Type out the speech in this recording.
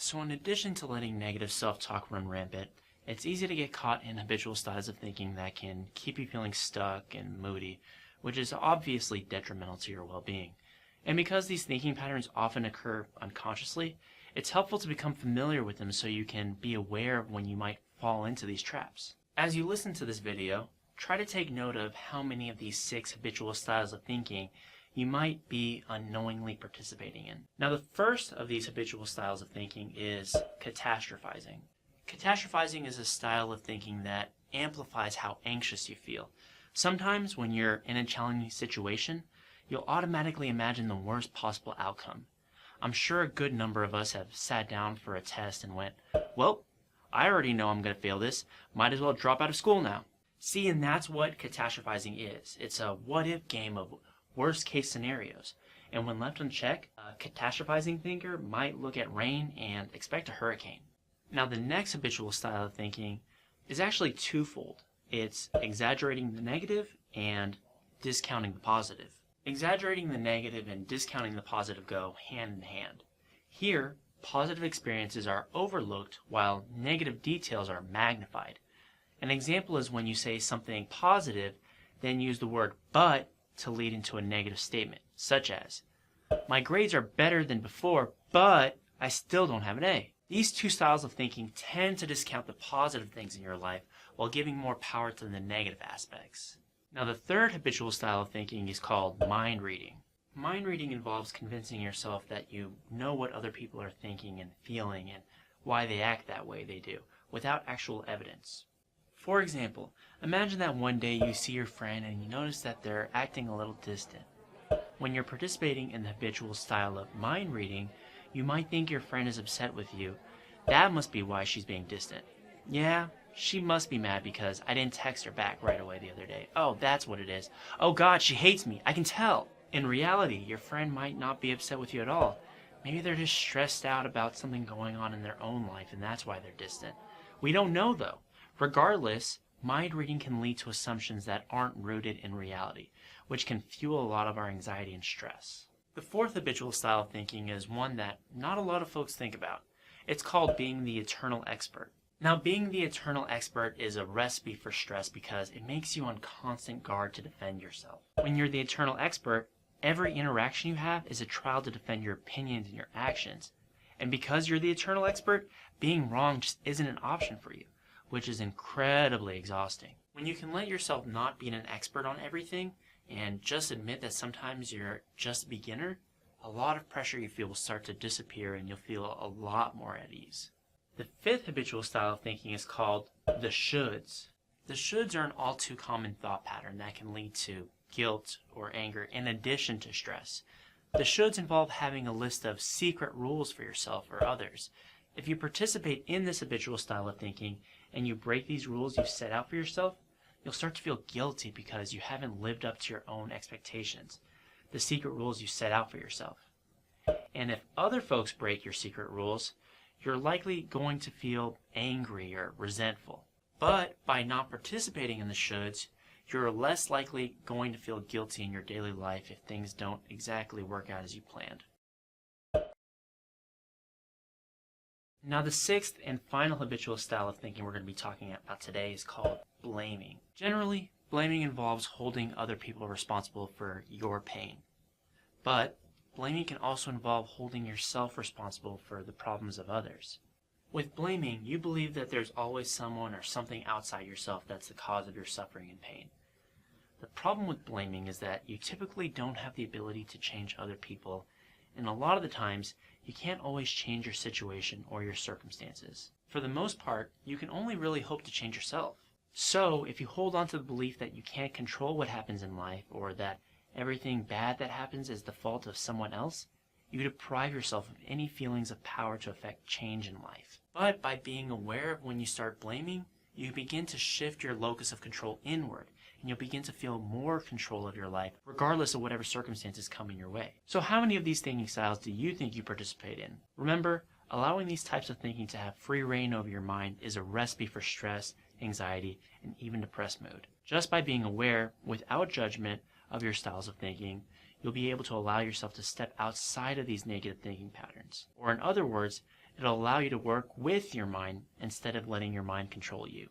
So in addition to letting negative self-talk run rampant, it's easy to get caught in habitual styles of thinking that can keep you feeling stuck and moody, which is obviously detrimental to your well-being. And because these thinking patterns often occur unconsciously, it's helpful to become familiar with them so you can be aware of when you might fall into these traps. As you listen to this video, try to take note of how many of these 6 habitual styles of thinking you might be unknowingly participating in. Now, the first of these habitual styles of thinking is catastrophizing. Catastrophizing is a style of thinking that amplifies how anxious you feel. Sometimes when you're in a challenging situation, you'll automatically imagine the worst possible outcome. I'm sure a good number of us have sat down for a test and went, well, I already know I'm going to fail this. Might as well drop out of school now. See, and that's what catastrophizing is. It's a what-if game of worst-case scenarios. And when left unchecked, a catastrophizing thinker might look at rain and expect a hurricane. Now, the next habitual style of thinking is actually twofold. It's exaggerating the negative and discounting the positive. Exaggerating the negative and discounting the positive go hand in hand. Here, positive experiences are overlooked while negative details are magnified. An example is when you say something positive, then use the word but to lead into a negative statement, such as, my grades are better than before, but I still don't have an A. These two styles of thinking tend to discount the positive things in your life while giving more power to the negative aspects. Now, the third habitual style of thinking is called mind reading. Mind reading involves convincing yourself that you know what other people are thinking and feeling and why they act that way they do, without actual evidence. For example, imagine that one day you see your friend and you notice that they're acting a little distant. When you're participating in the habitual style of mind reading, you might think your friend is upset with you. That must be why she's being distant. Yeah, she must be mad because I didn't text her back right away the other day. Oh, that's what it is. Oh God, she hates me. I can tell. In reality, your friend might not be upset with you at all. Maybe they're just stressed out about something going on in their own life and that's why they're distant. We don't know though. Regardless, mind reading can lead to assumptions that aren't rooted in reality, which can fuel a lot of our anxiety and stress. The fourth habitual style of thinking is one that not a lot of folks think about. It's called being the eternal expert. Now, being the eternal expert is a recipe for stress because it makes you on constant guard to defend yourself. When you're the eternal expert, every interaction you have is a trial to defend your opinions and your actions. And because you're the eternal expert, being wrong just isn't an option for you, which is incredibly exhausting. When you can let yourself not be an expert on everything and just admit that sometimes you're just a beginner, a lot of pressure you feel will start to disappear and you'll feel a lot more at ease. The fifth habitual style of thinking is called the shoulds. The shoulds are an all too common thought pattern that can lead to guilt or anger in addition to stress. The shoulds involve having a list of secret rules for yourself or others. If you participate in this habitual style of thinking and you break these rules you've set out for yourself, you'll start to feel guilty because you haven't lived up to your own expectations, the secret rules you set out for yourself. And if other folks break your secret rules, you're likely going to feel angry or resentful. But by not participating in the shoulds, you're less likely going to feel guilty in your daily life if things don't exactly work out as you planned. Now, the sixth and final habitual style of thinking we're going to be talking about today is called blaming. Generally, blaming involves holding other people responsible for your pain. But blaming can also involve holding yourself responsible for the problems of others. With blaming, you believe that there's always someone or something outside yourself that's the cause of your suffering and pain. The problem with blaming is that you typically don't have the ability to change other people, and a lot of the times, you can't always change your situation or your circumstances. For the most part, you can only really hope to change yourself. So, if you hold on to the belief that you can't control what happens in life, or that everything bad that happens is the fault of someone else, you deprive yourself of any feelings of power to affect change in life. But by being aware of when you start blaming, you begin to shift your locus of control inward, and you'll begin to feel more control of your life, regardless of whatever circumstances come in your way. So how many of these thinking styles do you think you participate in? Remember, allowing these types of thinking to have free reign over your mind is a recipe for stress, anxiety, and even depressed mood. Just by being aware, without judgment, of your styles of thinking, you'll be able to allow yourself to step outside of these negative thinking patterns. Or in other words, It'll allow you to work with your mind instead of letting your mind control you.